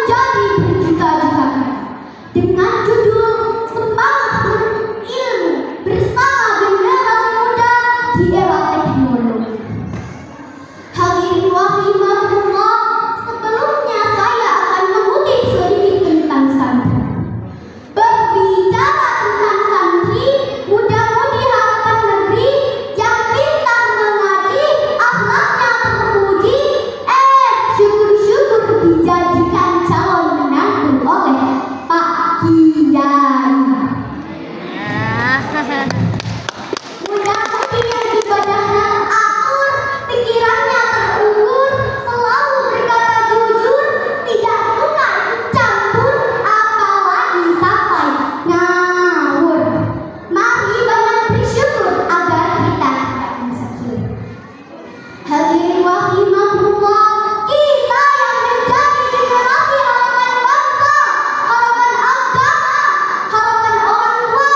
menjadi berjuta-juta dengan judul Semangat Berilmu bersama generasi muda di era teknologi. Hadirin rahimakumullah, sebelumnya saya akan mengutip sedikit tentang santri. Berbicara tentang santri, muda-mudi harapan negeri yang pintar mengaji, akhlaknya terpuji, syukur-syukur dijadikan calon menantu oleh Pak Kiai. Muda-mudi yang ibadahnya teratur, pikirannya terukur, selalu berkata jujur, tidak suka ikut campur, apalagi sampai ngawur. Mari banyak bersyukur agar kita tidak insecure. Hadirin rahimakumullah, kita yang menjadi generasi harapan bangsa, harapan agama, harapan orang tua,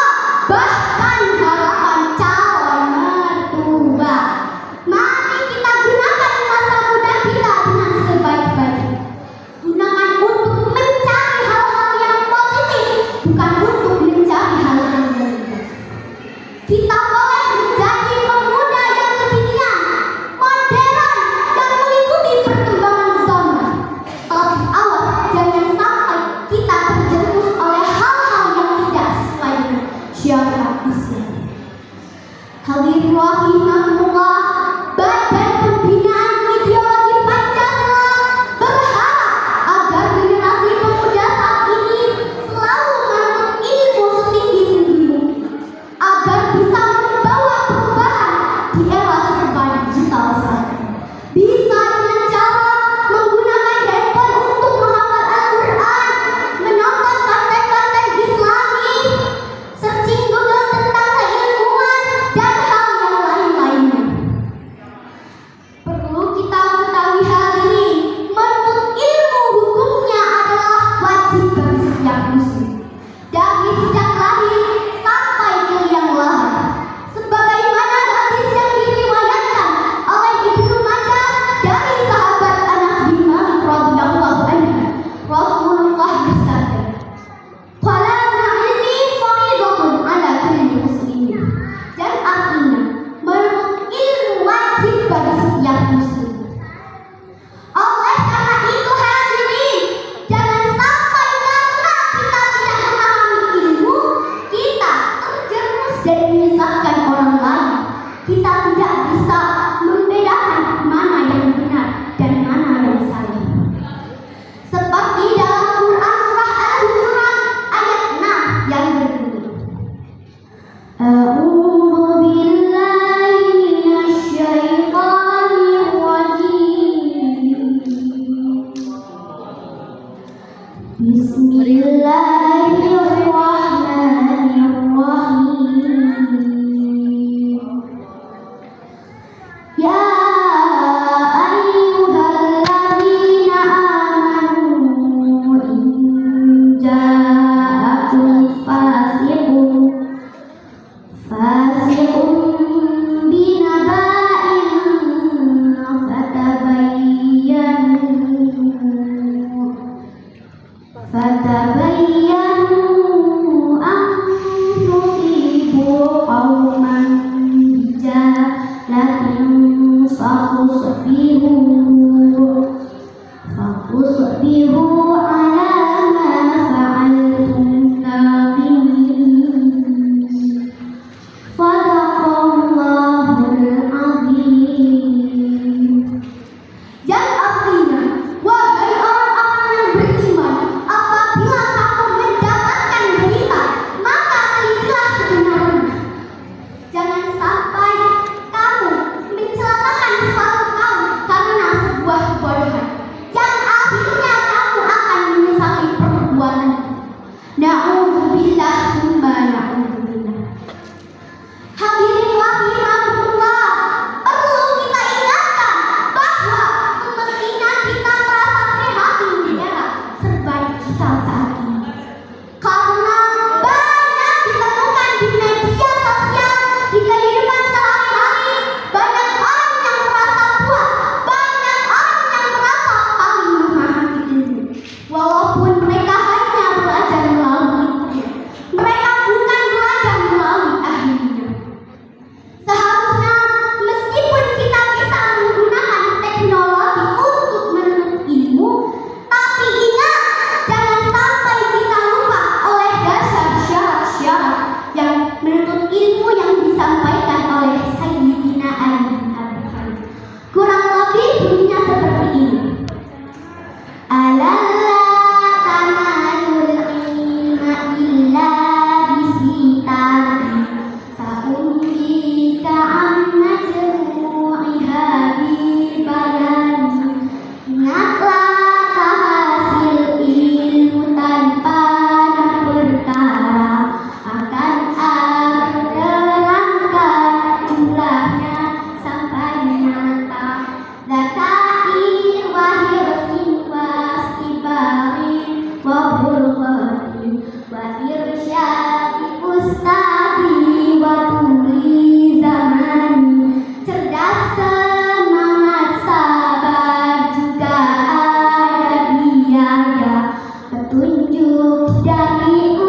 bahkan harapan calon mertua. Mari kita gunakan masa muda kita dengan sebaik-baiknya. Gunakan untuk mencari hal-hal yang positif, bukan untuk mencari hal-hal yang negatif. Kita boleh menjadi pemuda yang kekinian, modern, yang mengikuti perkembangan zaman. Tapi awas, jangan sampai kita terjerumus oleh hal-hal yang tidak sesuai dengan syiar Islam. Hadirin rahimakumullah, Badan Pembinaan Ideologi Pancasila berharap agar generasi pemuda saat ini selalu menuntut ilmu setinggi-tinggi mungkin, agar bisa membawa perubahan di era serba digital saat ini. Bisa dengan cara menggunakan handphone untuk menghafal Al-Quran, menonton konten-konten Islami, searching Google tentang keilmuan, dan hal yang lain-lainnya. Perlu kita ketahui hal ini, menuntut ilmu hukumnya adalah wajib bagi setiap muslim, dari sejak lahir sampai ke liang lahat. Sebagaimana hadis yang diriwayatkan oleh Ibnu Majah dari sahabat Anas bin Malik radhiyallahu anhu, Rasulullah bersabda, "Talabul ilmi fardhatun 'ala kulli muslimin." Dan artinya, menuntut ilmu wajib bagi setiap muslim. Oleh karena itu hadirin, jangan sampai karena kita tidak memahami ilmu, kita terjerumus dan menyesatkan orang lain. Kita tidak bisa membedakan mana yang benar dan mana yang salah. Seperti dalam Quran surah Al-Hujurat ayat 6 yang berbunyi, A'udzu billahi minasyaitonir rajim. Bismillahirrahmanirrahim. Ya ayyuhalladzina amanu in ja'akum fasiqun binaba'in fatabayyanu an tusibu qauman bijahalatin fatusbihu ala ma fa'altum nadimin. Sadaqallahul azim. Yang artinya, wahai orang-orang yang beriman, apabila kamu mendapatkan berita, maka telitilah kebenarannya. Jangan sampai kamu mencelakakan suatu kaum karena sebuah kebodohan, yang akhirnya kamu akan menyesali perbuatan. Na'udzubillah summa na'udzubillah. Hadirin rahimakumullah, perlu kita ingatkan bahwa semestinya kita merasa prihatin di era serba digital saat ini. Karena banyak ditemukan di media sosial, di kehidupan sehari-hari, banyak orang yang merasa puas, banyak orang yang merasa paling memahami ilmu. Walaupun walaupun mereka hanya belajar melalui mereka bukan belajar melalui ahlinya. Seharusnya meskipun kita bisa menggunakan teknologi untuk menuntut ilmu, tapi ingat jangan sampai kita lupa oleh dasar syarat-syarat yang menuntut ilmu yang disampaikan oleh Sayyidina Ali bin Abi Thalib. Kurang lebih bunyinya seperti ini. Alalla tanalul ilma illa bisitari sa'umbika amma jmu'iha bibayani. Ingatlah hasil ilmu tanpa perkara akan aku terangkan jumlahnya sampai nyata. Zakair wahirsin wastibarin wa bulghatin wa irsyadi ustadi wa tuli zamani. Cerdas, semangat, sabar, juga ada biaya, petunjuk dari